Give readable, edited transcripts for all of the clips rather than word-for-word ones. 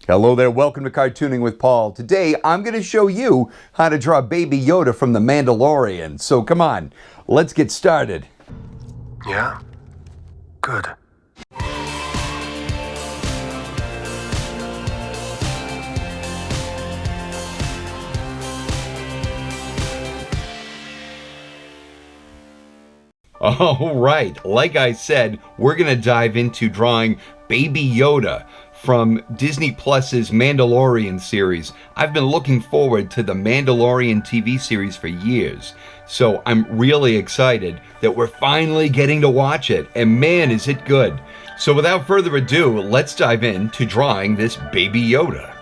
Hello there, welcome to Cartooning with Paul. Today I'm going to show you how to draw Baby Yoda from the Mandalorian. So come on, let's get started. Yeah? Good. All right, like I said, we're going to dive into drawing Baby Yoda from Disney Plus's Mandalorian series. I've been looking forward to the Mandalorian TV series for years, so I'm really excited that we're finally getting to watch it, and man, is it good. So without further ado, let's dive into drawing this Baby Yoda.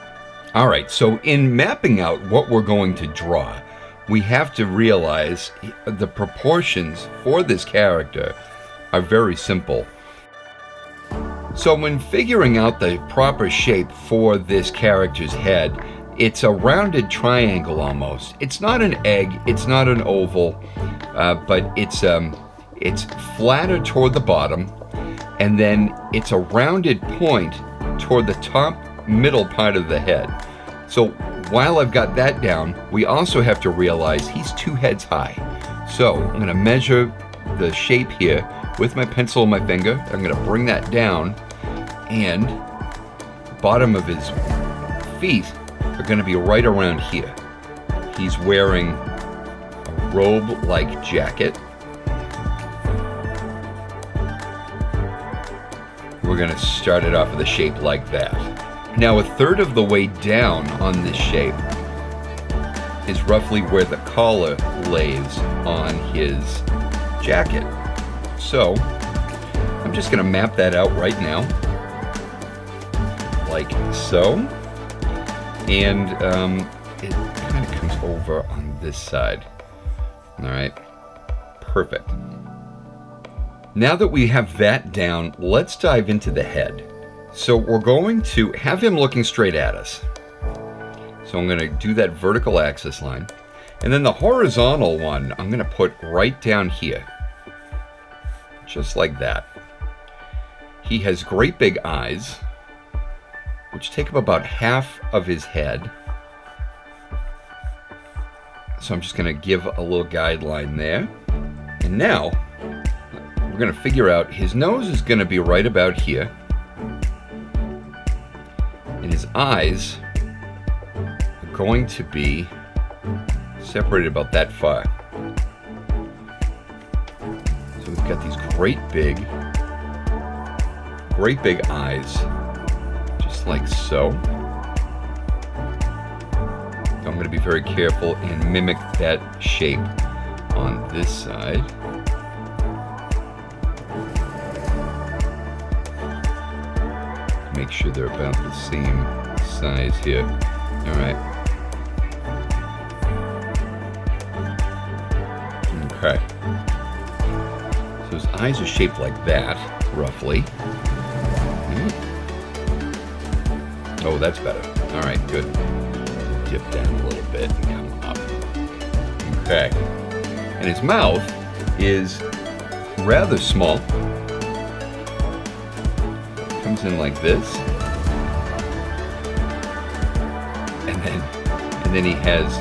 All right, so in mapping out what we're going to draw, we have to realize the proportions for this character are very simple. So when figuring out the proper shape for this character's head, it's a rounded triangle almost. It's not an egg, it's not an oval, but it's flatter toward the bottom, and then it's a rounded point toward the top middle part of the head. So while I've got that down, we also have to realize he's 2 heads high. So I'm going to measure the shape here with my pencil and my finger. I'm going to bring that down, and the bottom of his feet are going to be right around here. He's wearing a robe-like jacket. We're going to start it off with a shape like that. Now, a third of the way down on this shape is roughly where the collar lays on his jacket. So I'm just going to map that out right now, like so. And it kind of comes over on this side. All right, perfect. Now that we have that down, let's dive into the head. So we're going to have him looking straight at us. So I'm going to do that vertical axis line. And then the horizontal one, I'm going to put right down here. Just like that. He has great big eyes, which take up about half of his head. So I'm just going to give a little guideline there. And now, we're going to figure out his nose is going to be right about here. And his eyes are going to be separated about that far. So we've got these great big eyes, just like so. I'm going to be very careful and mimic that shape on this side. Make sure they're about the same size here. All right. Okay. So his eyes are shaped like that, roughly. Oh, that's better. All right, good. Dip down a little bit and come up. Okay. And his mouth is rather small. Comes in like this, and then he has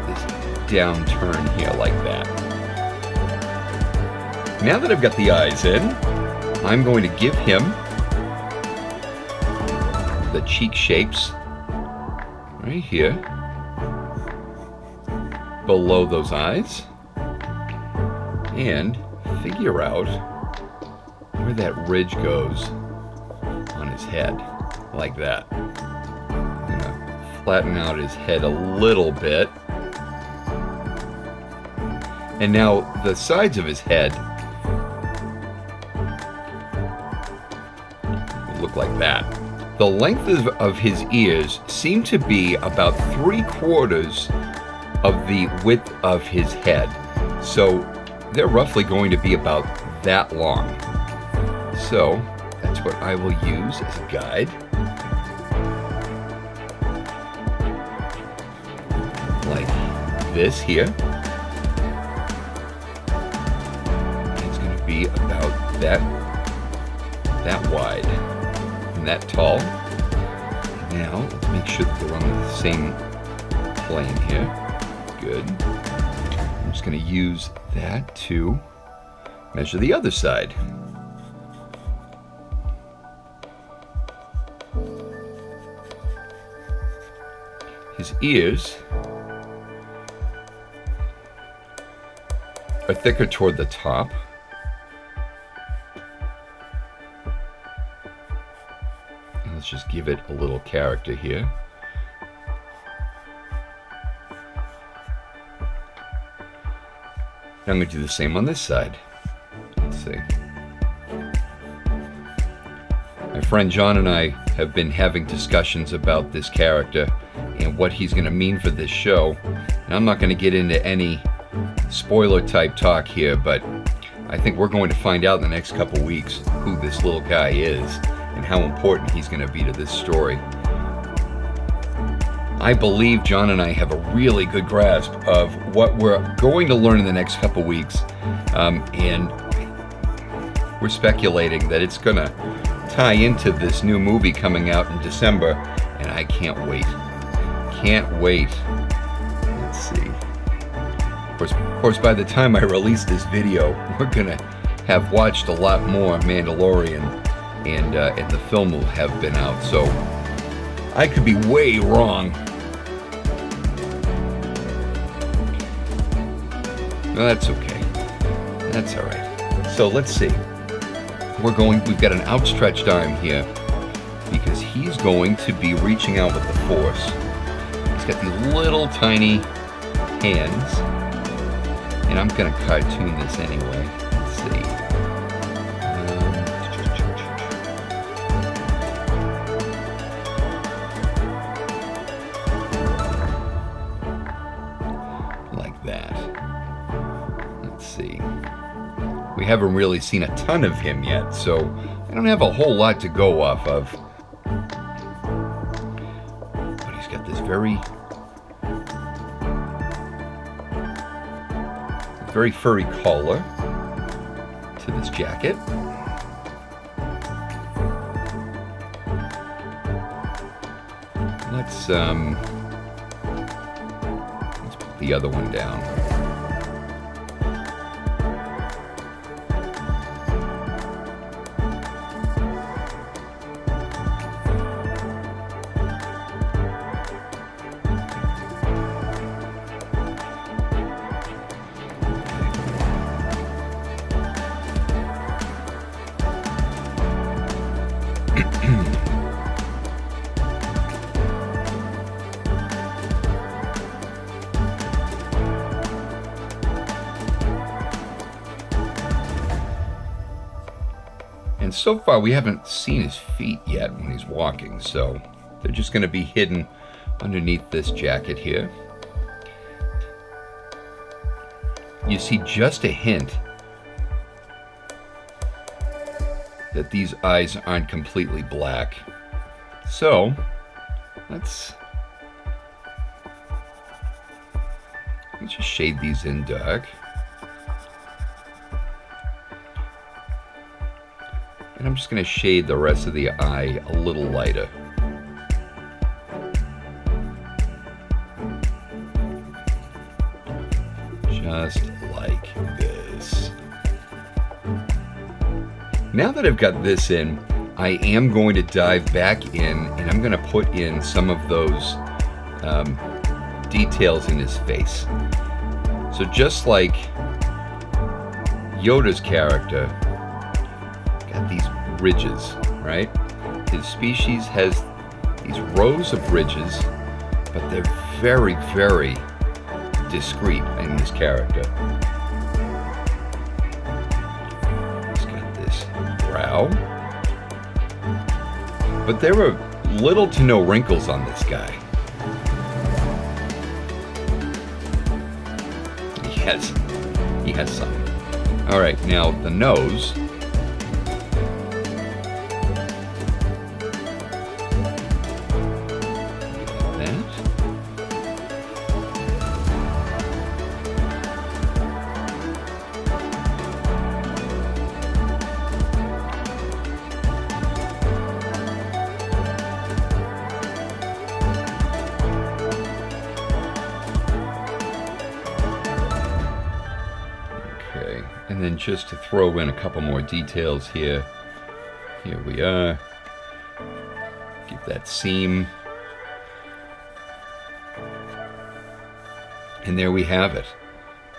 this downturn here like that. Now that I've got the eyes in, I'm going to give him the cheek shapes right here below those eyes, and figure out where that ridge goes on his head, like that. I'm gonna flatten out his head a little bit. And now the sides of his head look like that. The length of his ears seem to be about 3/4 of the width of his head. So they're roughly going to be about that long. So that's what I will use as a guide. Like this here. It's going to be about that wide. And that tall. Now, let's make sure that they're on the same plane here. Good. I'm just going to use that to measure the other side. His ears are thicker toward the top. And let's just give it a little character here. I'm going to do the same on this side. Let's see. My friend John and I have been having discussions about this character and what he's going to mean for this show. And I'm not going to get into any spoiler type talk here, but I think we're going to find out in the next couple weeks who this little guy is and how important he's going to be to this story. I believe John and I have a really good grasp of what we're going to learn in the next couple weeks, and we're speculating that it's going to tie into this new movie coming out in December, and I can't wait. Can't wait. Let's see. Of course, by the time I release this video, we're going to have watched a lot more Mandalorian, and the film will have been out, so I could be way wrong. No, that's okay. That's all right. So let's see. We've got an outstretched arm here because he's going to be reaching out with the Force. He's got these little tiny hands, and I'm going to cartoon this anyway. Let's see. Like that. Let's see. We haven't really seen a ton of him yet, so I don't have a whole lot to go off of. But he's got this very furry collar to this jacket. Let's put the other one down. And so far, we haven't seen his feet yet when he's walking, so they're just going to be hidden underneath this jacket here. You see just a hint that these eyes aren't completely black. So, let's just shade these in dark. And I'm just going to shade the rest of the eye a little lighter. Just like this. Now that I've got this in, I am going to dive back in and I'm going to put in some of those details in his face. So just like Yoda's character, got these ridges, right? His species has these rows of ridges, but they're very, very discreet in this character. He's got this brow, but there are little to no wrinkles on this guy. He has some. All right, now the nose. Okay, and then just to throw in a couple more details here. Here we are. Give that seam. And there we have it.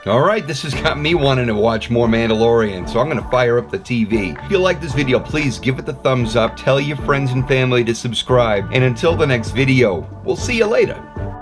All right, this has got me wanting to watch more Mandalorian, so I'm going to fire up the TV. If you like this video, please give it the thumbs up, tell your friends and family to subscribe, and until the next video, we'll see you later.